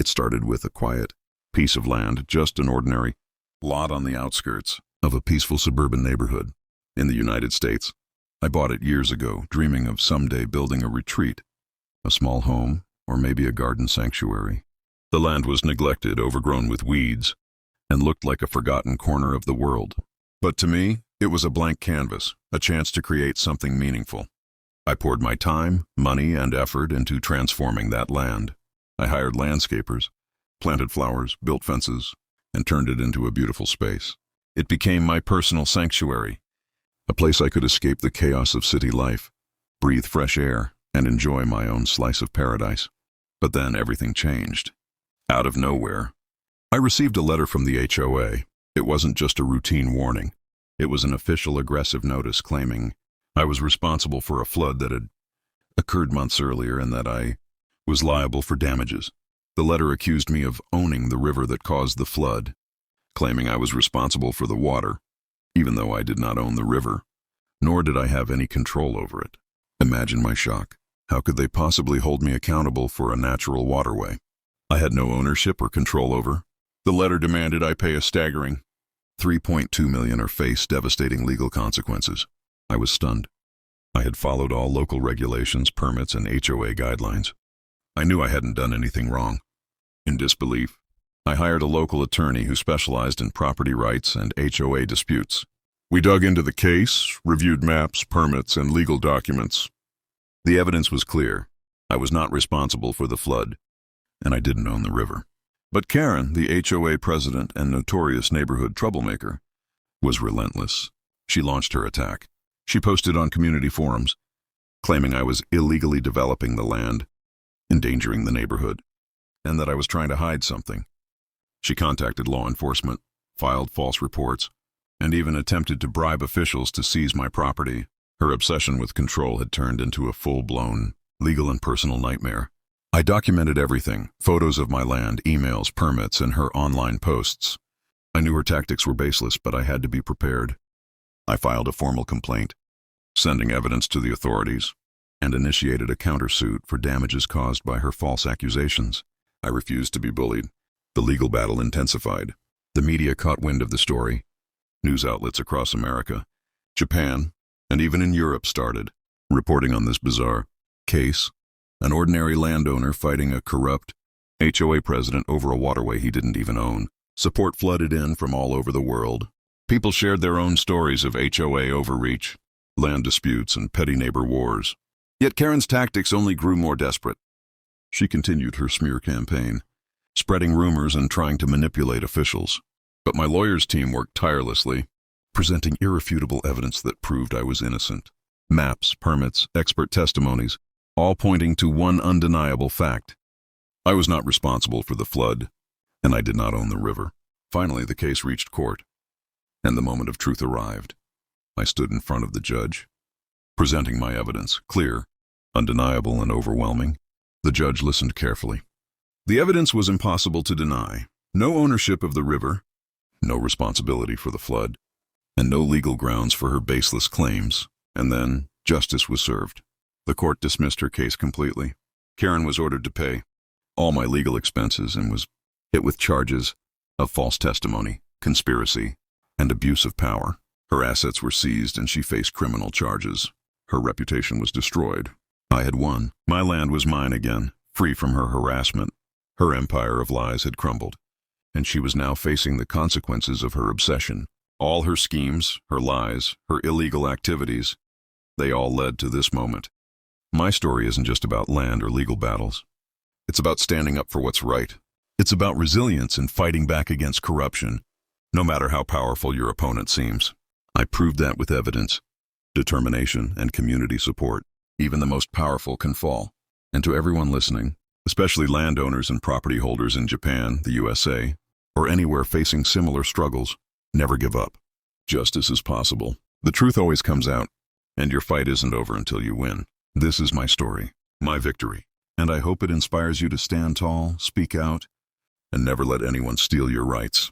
It started with a quiet piece of land, just an ordinary lot on the outskirts of a peaceful suburban neighborhood in the United States. I bought it years ago, dreaming of someday building a retreat, a small home, or maybe a garden sanctuary. The land was neglected, overgrown with weeds, and looked like a forgotten corner of the world. But to me, it was a blank canvas, a chance to create something meaningful. I poured my time, money, and effort into transforming that land. I hired landscapers, planted flowers, built fences, and turned it into a beautiful space. It became my personal sanctuary, a place I could escape the chaos of city life, breathe fresh air, and enjoy my own slice of paradise. But then everything changed. Out of nowhere, I received a letter from the HOA. It wasn't just a routine warning. It was an official aggressive notice claiming I was responsible for a flood that had occurred months earlier and that I was liable for damages. The letter accused me of owning the river that caused the flood, claiming I was responsible for the water, even though I did not own the river, nor did I have any control over it. Imagine my shock. How could they possibly hold me accountable for a natural waterway I had no ownership or control over? The letter demanded I pay a staggering $3.2 million or face devastating legal consequences. I was stunned. I had followed all local regulations, permits, and HOA guidelines. I knew I hadn't done anything wrong. In disbelief, I hired a local attorney who specialized in property rights and HOA disputes. We dug into the case, reviewed maps, permits, and legal documents. The evidence was clear. I was not responsible for the flood, and I didn't own the river. But Karen, the HOA president and notorious neighborhood troublemaker, was relentless. She launched her attack. She posted on community forums, claiming I was illegally developing the land, endangering the neighborhood, and that I was trying to hide something. She contacted law enforcement, filed false reports, and even attempted to bribe officials to seize my property. Her obsession with control had turned into a full-blown legal and personal nightmare. I documented everything, photos of my land, emails, permits, and her online posts. I knew her tactics were baseless, but I had to be prepared. I filed a formal complaint, sending evidence to the authorities, and initiated a countersuit for damages caused by her false accusations. I refused to be bullied. The legal battle intensified. The media caught wind of the story. News outlets across America, Japan, and even in Europe started reporting on this bizarre case. An ordinary landowner fighting a corrupt HOA president over a waterway he didn't even own. Support flooded in from all over the world. People shared their own stories of HOA overreach, land disputes, and petty neighbor wars. Yet Karen's tactics only grew more desperate. She continued her smear campaign, spreading rumors and trying to manipulate officials. But my lawyer's team worked tirelessly, presenting irrefutable evidence that proved I was innocent. Maps, permits, expert testimonies, all pointing to one undeniable fact. I was not responsible for the flood, and I did not own the river. Finally, the case reached court, and the moment of truth arrived. I stood in front of the judge, presenting my evidence, clear, undeniable, and overwhelming. The judge listened carefully. The evidence was impossible to deny. No ownership of the river, no responsibility for the flood, and no legal grounds for her baseless claims. And then justice was served. The court dismissed her case completely. Karen was ordered to pay all my legal expenses and was hit with charges of false testimony, conspiracy, and abuse of power. Her assets were seized and she faced criminal charges. Her reputation was destroyed. I had won. My land was mine again, free from her harassment. Her empire of lies had crumbled, and she was now facing the consequences of her obsession. All her schemes, her lies, her illegal activities, they all led to this moment. My story isn't just about land or legal battles. It's about standing up for what's right. It's about resilience and fighting back against corruption, no matter how powerful your opponent seems. I proved that with evidence, determination, and community support. Even the most powerful can fall. And to everyone listening, especially landowners and property holders in Japan, the USA, or anywhere facing similar struggles, never give up. Justice is possible. The truth always comes out, and your fight isn't over until you win. This is my story, my victory, and I hope it inspires you to stand tall, speak out, and never let anyone steal your rights.